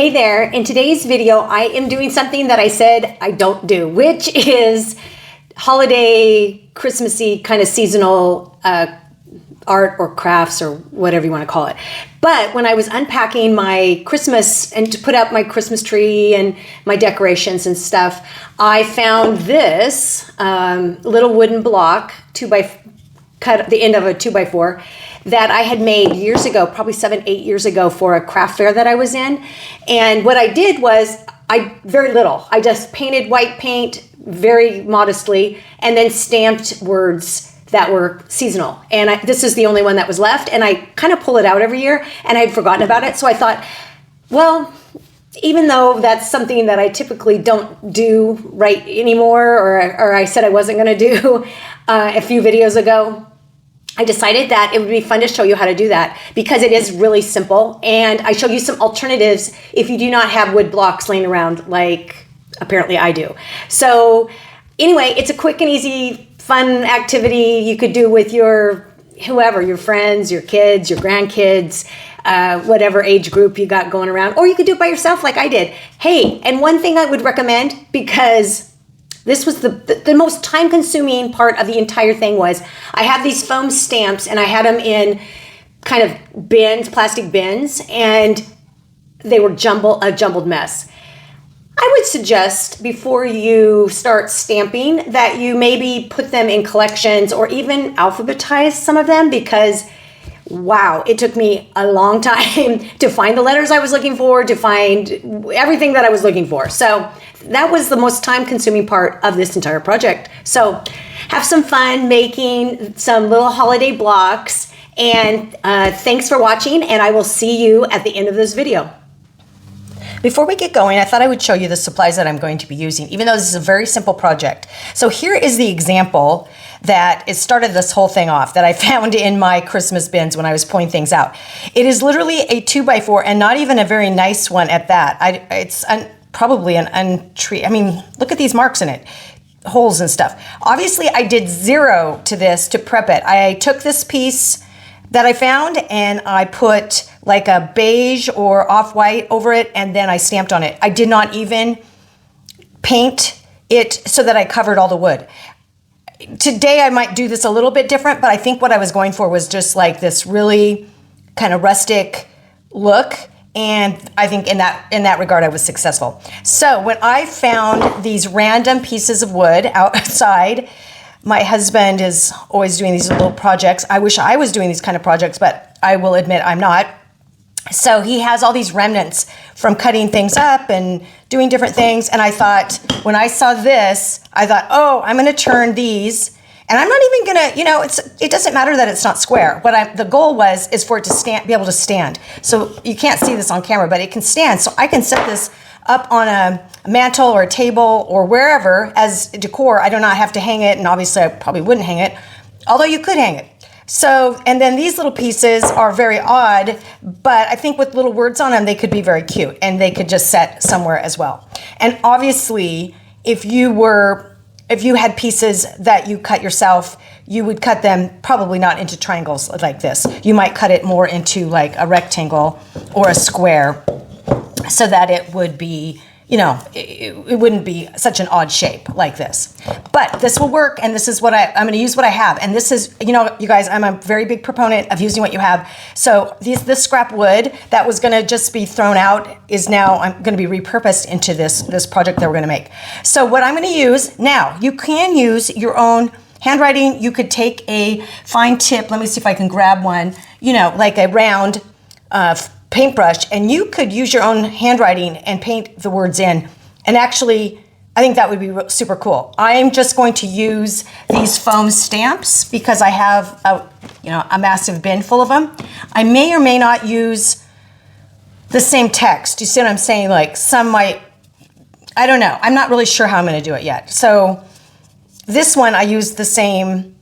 Hey there, in today's video I am doing something that I said I don't do, which is holiday, Christmassy, kind of seasonal art or crafts or whatever you want to call it. But when I was unpacking my Christmas and to put up my Christmas tree and my decorations and stuff, I found this little wooden block, cut at the end of a 2x4, that I had made years ago, probably 7-8 years ago, for a craft fair that I was in. And what I did was, very little. I just painted white paint very modestly and then stamped words that were seasonal. And this is the only one that was left. And I kind of pull it out every year, and I'd forgotten about it. So I thought, well, even though that's something that I typically don't do right anymore, or I said I wasn't going to do a few videos ago, I decided that it would be fun to show you how to do that because it is really simple. And I show you some alternatives if you do not have wood blocks laying around like apparently I do. So anyway, it's a quick and easy, fun activity you could do with your whoever, your friends, your kids, your grandkids, whatever age group you got going around. Or you could do it by yourself like I did. Hey, and one thing I would recommend, because this was the most time-consuming part of the entire thing, was I have these foam stamps, and I had them in kind of bins, plastic bins, and they were a jumbled mess. I would suggest before you start stamping that you maybe put them in collections or even alphabetize some of them, because wow, it took me a long time to find the letters I was looking for, to find everything that I was looking for. So that was the most time-consuming part of this entire project. So have some fun making some little holiday blocks, and thanks for watching, and I will see you at the end of this video. Before we get going, I thought I would show you the supplies that I'm going to be using, even though this is a very simple project. So here is the example that it started this whole thing off, that I found in my Christmas bins when I was pulling things out. It is literally a 2x4, and not even a very nice one at that. It's probably an untreated. I mean, look at these marks in it, holes and stuff. Obviously, I did 0 to this to prep it. I took this piece that I found and I put like a beige or off-white over it, and then I stamped on it. I did not even paint it so that I covered all the wood. Today I might do this a little bit different, but I think what I was going for was just like this really kind of rustic look, and I think in that regard I was successful. So when I found these random pieces of wood outside, my husband is always doing these little projects. I wish I was doing these kind of projects, but I will admit I'm not. So he has all these remnants from cutting things up and doing different things. And I thought, when I saw this, I thought, oh, I'm going to turn these. And I'm not even going to, it doesn't matter that it's not square. The goal is for it to be able to stand. So you can't see this on camera, but it can stand. So I can set this up on a mantle or a table or wherever as decor. I do not have to hang it. And obviously I probably wouldn't hang it, although you could hang it. So, and then these little pieces are very odd, but I think with little words on them, they could be very cute, and they could just set somewhere as well. And obviously, if you had pieces that you cut yourself, you would cut them probably not into triangles like this. You might cut it more into like a rectangle or a square, so that it would be, it wouldn't be such an odd shape like this. But this will work, and this is what I'm going to use what I have. And this is, you guys, I'm a very big proponent of using what you have. So this scrap wood that was going to just be thrown out is now going to be repurposed into this project that we're going to make. So what I'm going to use now, you can use your own handwriting. You could take a fine tip. Let me see if I can grab one, like a round paintbrush, and you could use your own handwriting and paint the words in. And actually, I think that would be super cool. I am just going to use these foam stamps because I have a massive bin full of them. I may or may not use the same text. You see what I'm saying? Like some might, I don't know. I'm not really sure how I'm going to do it yet. So this one, I use the same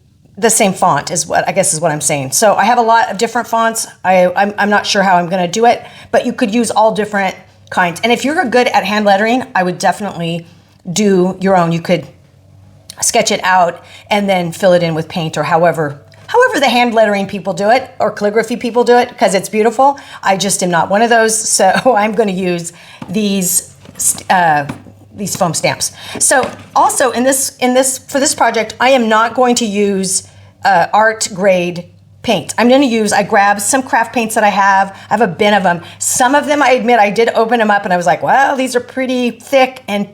font is what I'm saying. So I have a lot of different fonts. I'm not sure how I'm going to do it, but you could use all different kinds. And if you're good at hand lettering, I would definitely do your own. You could sketch it out and then fill it in with paint, or however however the hand lettering people do it or calligraphy people do it, because it's beautiful. I just am not one of those, so I'm going to use these foam stamps. So also for this project, I am not going to use art grade paint. I grabbed some craft paints that I have a bin of them. Some of them, I admit, I did open them up and I was like, well, these are pretty thick and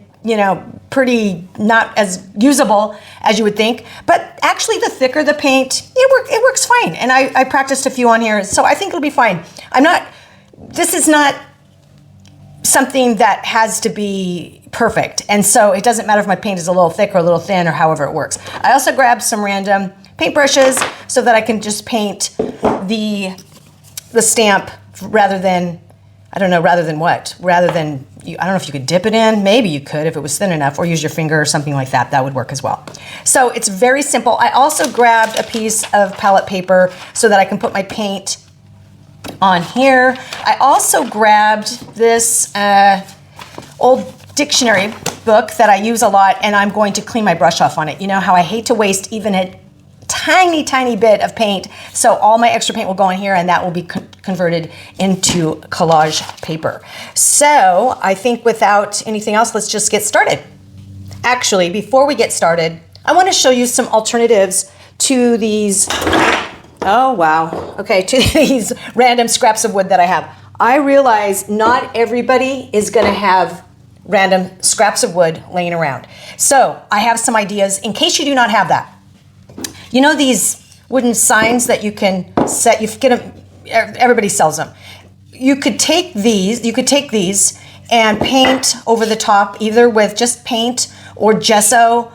pretty not as usable as you would think. But actually the thicker the paint, it works fine. And I practiced a few on here, so I think it'll be fine. This is not something that has to be perfect. And so it doesn't matter if my paint is a little thick or a little thin or however it works. I also grabbed some random paintbrushes so that I can just paint the stamp rather than I don't know if you could dip it in. Maybe you could if it was thin enough, or use your finger or something like that. That would work as well. So it's very simple. I also grabbed a piece of palette paper so that I can put my paint on here. I also grabbed this old dictionary book that I use a lot, and I'm going to clean my brush off on it. You know how I hate to waste even a tiny bit of paint, so all my extra paint will go in here, and that will be converted into collage paper. So I think without anything else, let's just get started. Actually, before we get started, I want to show you some alternatives to these, to these random scraps of wood that I have. I realize not everybody is going to have random scraps of wood laying around. So I have some ideas in case you do not have that. You know these wooden signs that you can set, you get them, everybody sells them. You could take these and paint over the top, either with just paint or gesso,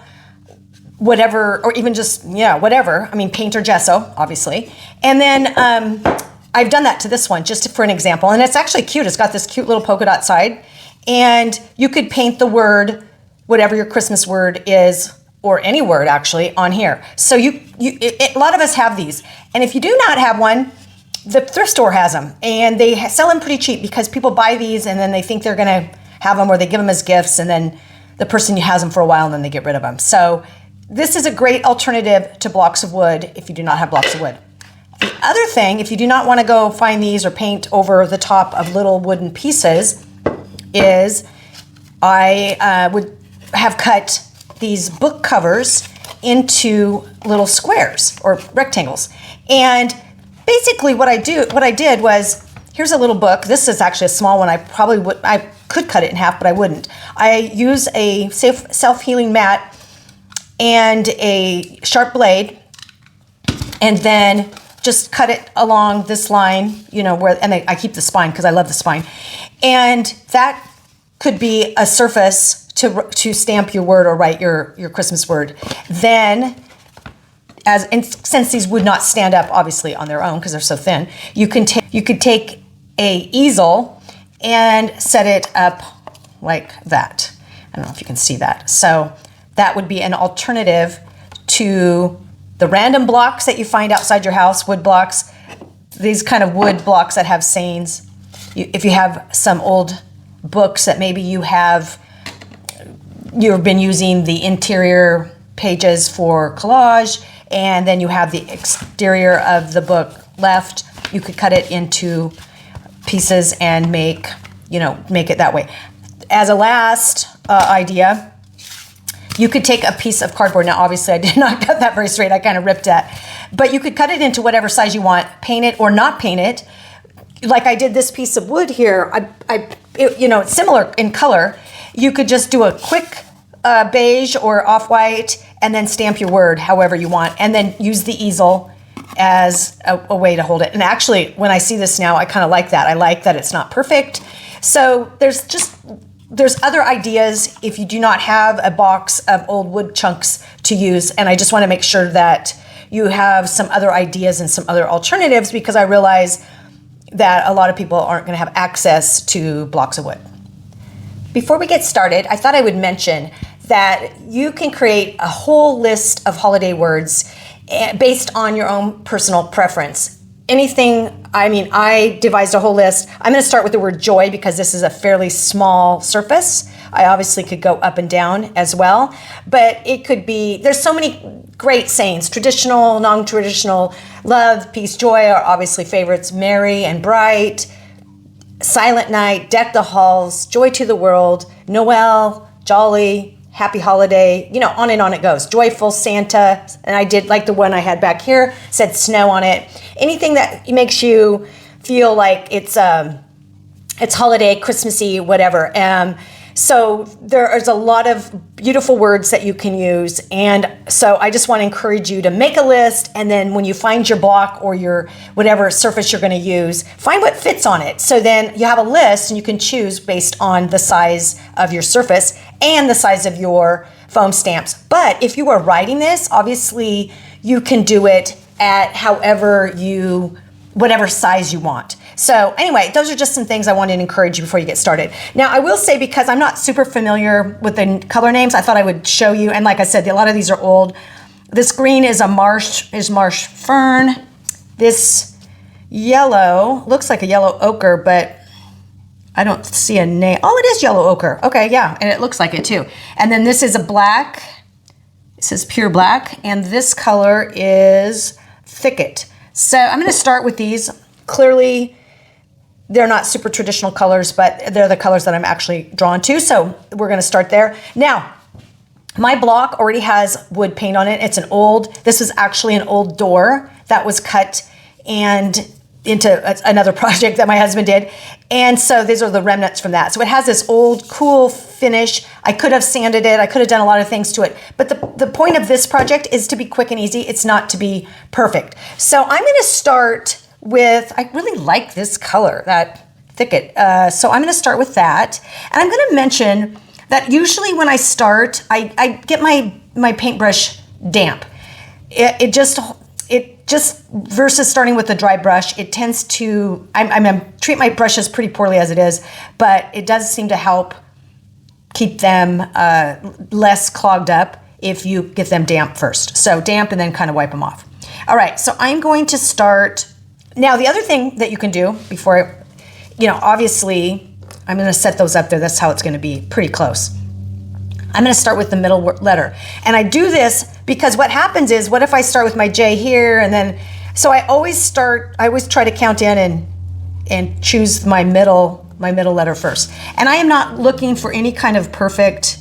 whatever, or even just, whatever. I mean, paint or gesso, obviously. And then I've done that to this one, just for an example. And it's actually cute. It's got this cute little polka dot side. And you could paint the word, whatever your Christmas word is, or any word actually, on here. So a lot of us have these. And if you do not have one, the thrift store has them. And they sell them pretty cheap because people buy these and then they think they're gonna have them, or they give them as gifts, and then the person has them for a while and then they get rid of them. So this is a great alternative to blocks of wood if you do not have blocks of wood. The other thing, if you do not want to go find these or paint over the top of little wooden pieces, is I would have cut these book covers into little squares or rectangles. And basically what I did was, here's a little book. This is actually a small one. I could cut it in half, but I wouldn't. I use a self-healing mat and a sharp blade, and then just cut it along this line, and I keep the spine because I love the spine. And that could be a surface to stamp your word or write your Christmas word. Then, since these would not stand up obviously on their own because they're so thin, you could take a easel and set it up like that. I don't know if you can see that. So that would be an alternative to the random blocks that you find outside your house, wood blocks, these kind of wood blocks that have sayings. If you have some old books that maybe you've been using the interior pages for collage, and then you have the exterior of the book left, you could cut it into pieces and make it that way. As a last idea, you could take a piece of cardboard. Now, obviously, I did not cut that very straight. I kind of ripped that. But you could cut it into whatever size you want, paint it or not paint it. Like I did this piece of wood here. It's similar in color. You could just do a quick beige or off-white and then stamp your word however you want, and then use the easel as a way to hold it. And actually, when I see this now, I kind of like that. I like that it's not perfect. So there's other ideas if you do not have a box of old wood chunks to use. And I just want to make sure that you have some other ideas and some other alternatives, because I realize that a lot of people aren't going to have access to blocks of wood. Before we get started, I thought I would mention that you can create a whole list of holiday words based on your own personal preference. I devised a whole list. I'm going to start with the word joy because this is a fairly small surface. I obviously could go up and down as well, but it could be, there's so many great sayings, traditional, non-traditional. Love, peace, joy are obviously favorites. Merry and bright, silent night, deck the halls, joy to the world, Noel, jolly, happy holiday, on and on it goes. Joyful, Santa, and I did like the one I had back here, said snow on it. Anything that makes you feel like it's holiday, Christmassy, whatever. So there is a lot of beautiful words that you can use. And so I just want to encourage you to make a list. And then when you find your block or your whatever surface you're going to use, find what fits on it. So then you have a list and you can choose based on the size of your surface and the size of your foam stamps. But if you are writing this, obviously you can do it at whatever size you want. So anyway, those are just some things I wanted to encourage you before you get started. Now, I will say, because I'm not super familiar with the color names, I thought I would show you. And like I said, a lot of these are old. This green is marsh fern. This yellow looks like a yellow ochre, but I don't see a name. Oh, it is yellow ochre. Okay, yeah, and it looks like it too. And then this is a black. It says pure black. And this color is thicket. So I'm going to start with these. Clearly, they're not super traditional colors, but they're the colors that I'm actually drawn to. So we're going to start there. Now, my block already has wood paint on it. This was actually an old door that was cut and into another project that my husband did. And so these are the remnants from that. So it has this old, cool finish. I could have sanded it. I could have done a lot of things to it. But the point of this project is to be quick and easy. It's not to be perfect. So I'm going to start with, I really like this color, that thicket. So I'm going to start with that. And I'm going to mention that usually when I start, I get my paintbrush damp. It just versus starting with a dry brush, it tends to, I treat my brushes pretty poorly as it is, but it does seem to help keep them less clogged up if you get them damp first. So damp and then kind of wipe them off. All right, so I'm going to start. Now, the other thing that you can do before, obviously, I'm going to set those up there. That's how it's going to be, pretty close. I'm going to start with the middle letter. And I do this because what happens is, what if I start with my J here and then, so I always try to count in and choose my middle letter first. And I am not looking for any kind of perfect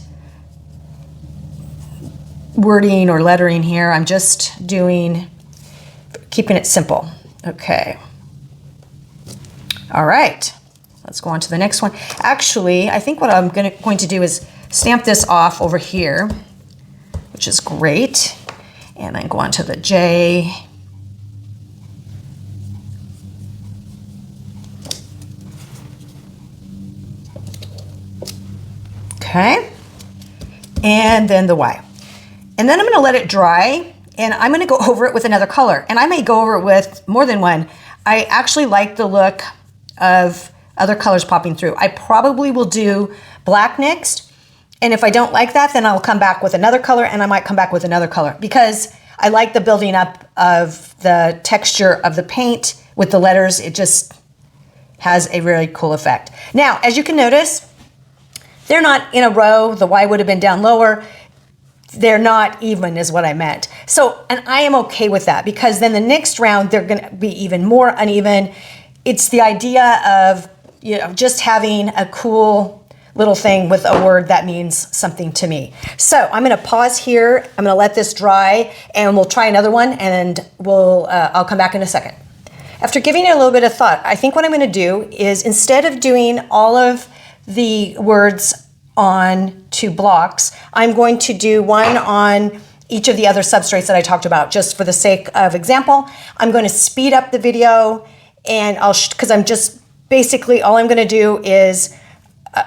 wording or lettering here. I'm just keeping it simple. Okay. All right. Let's go on to the next one. Actually, I think what I'm going to do is stamp this off over here, which is great. And then go on to the J. Okay. And then the Y. And then I'm going to let it dry. And I'm going to go over it with another color. And I may go over it with more than one. I actually like the look of other colors popping through. I probably will do black next. And if I don't like that, then I'll come back with another color, and I might come back with another color, because I like the building up of the texture of the paint with the letters. It just has a really cool effect. Now, as you can notice, they're not in a row. The Y would have been down lower. They're not even, is what I meant. So, and I am okay with that, because then the next round, they're going to be even more uneven. It's the idea of, just having a cool little thing with a word that means something to me. So I'm going to pause here. I'm going to let this dry, and we'll try another one, and I'll come back in a second. After giving it a little bit of thought, I think what I'm going to do is, instead of doing all of the words on 2 blocks, I'm going to do one on each of the other substrates that I talked about, just for the sake of example. I'm going to speed up the video, and because I'm just basically, all I'm going to do is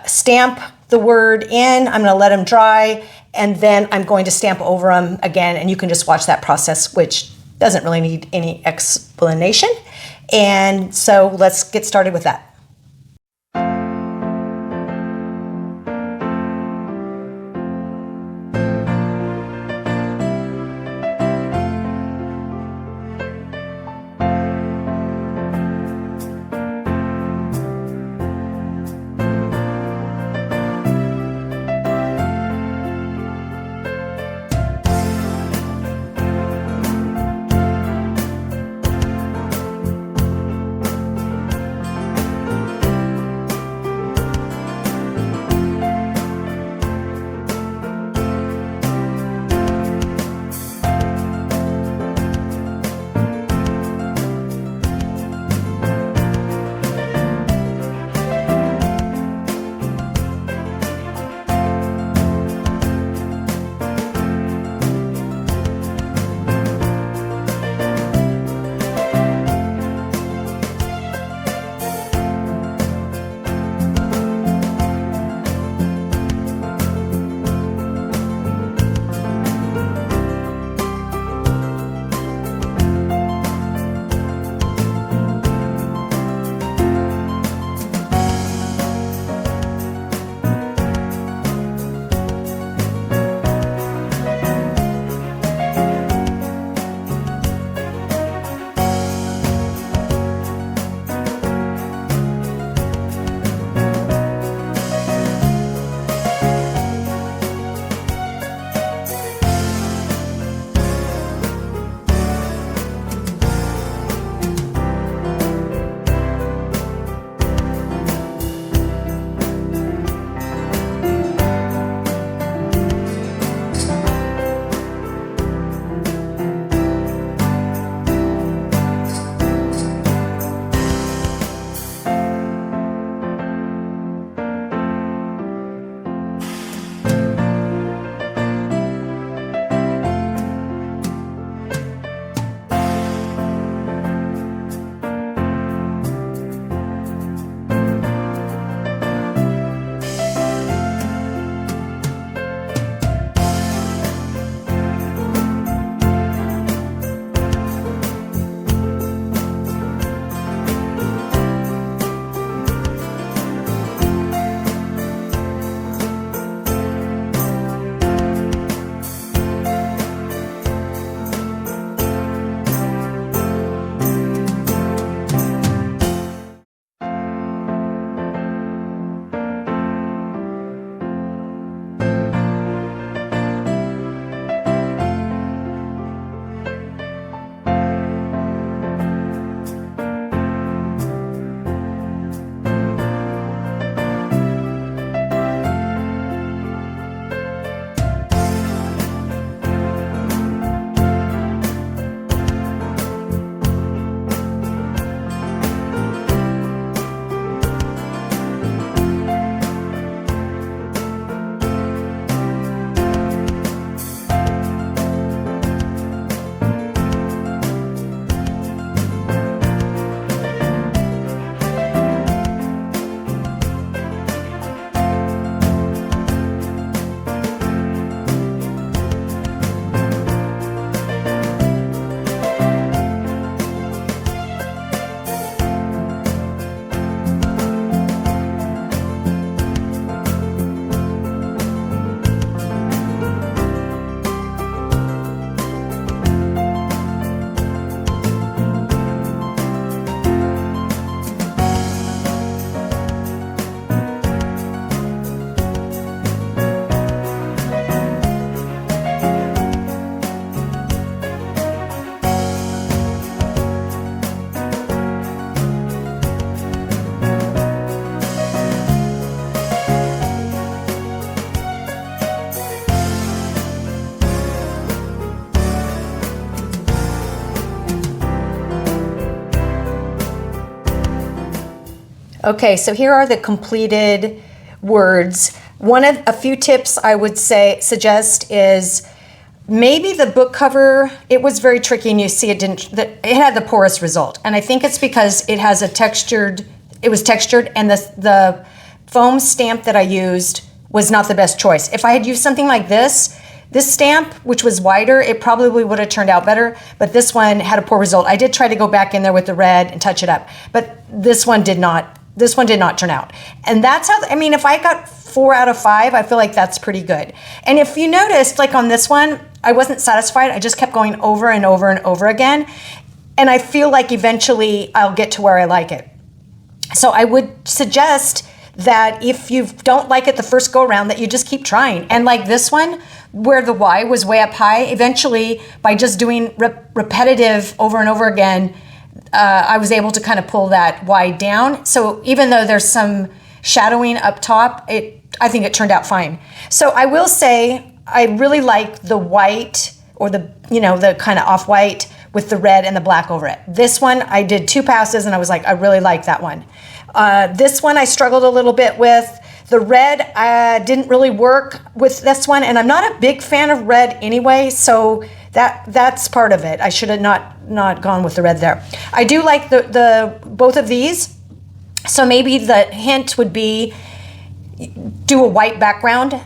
stamp the word in. I'm going to let them dry, and then I'm going to stamp over them again, and you can just watch that process, which doesn't really need any explanation. And so let's get started with that. Okay, so here are the completed words. A few tips I would suggest is maybe the book cover, it was very tricky, and you see it had the poorest result. And I think it's because it was textured, and the foam stamp that I used was not the best choice. If I had used something like this stamp, which was wider, it probably would have turned out better, but this one had a poor result. I did try to go back in there with the red and touch it up, but this one did not turn out. And that's if I got 4 out of 5, I feel like that's pretty good. And if you noticed, like on this one, I wasn't satisfied. I just kept going over and over and over again. And I feel like eventually I'll get to where I like it. So I would suggest that if you don't like it the first go around, that you just keep trying. And like this one, where the Y was way up high, eventually by just doing repetitive over and over again, I was able to kind of pull that Y down. So even though there's some shadowing up top, I think it turned out fine. So I will say I really like the white, or the kind of off-white with the red and the black over it. This one, I did 2 passes and I was like, I really like that one. This one I struggled a little bit with. The red didn't really work with this one, and I'm not a big fan of red anyway, so that's part of it. I should have not gone with the red there. I do like the both of these, so maybe the hint would be do a white background,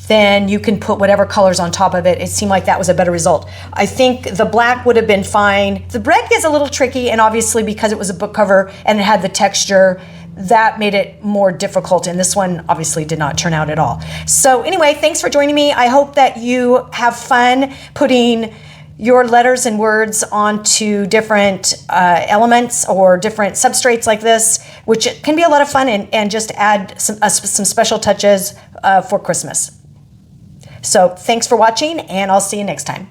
then you can put whatever colors on top of it. It seemed like that was a better result. I think the black would have been fine. The red gets a little tricky, and obviously because it was a book cover and it had the texture, that made it more difficult, and this one obviously did not turn out at all. So anyway, thanks for joining me. I hope that you have fun putting your letters and words onto different elements or different substrates like this, which can be a lot of fun, and just add some special touches for Christmas. So thanks for watching, and I'll see you next time.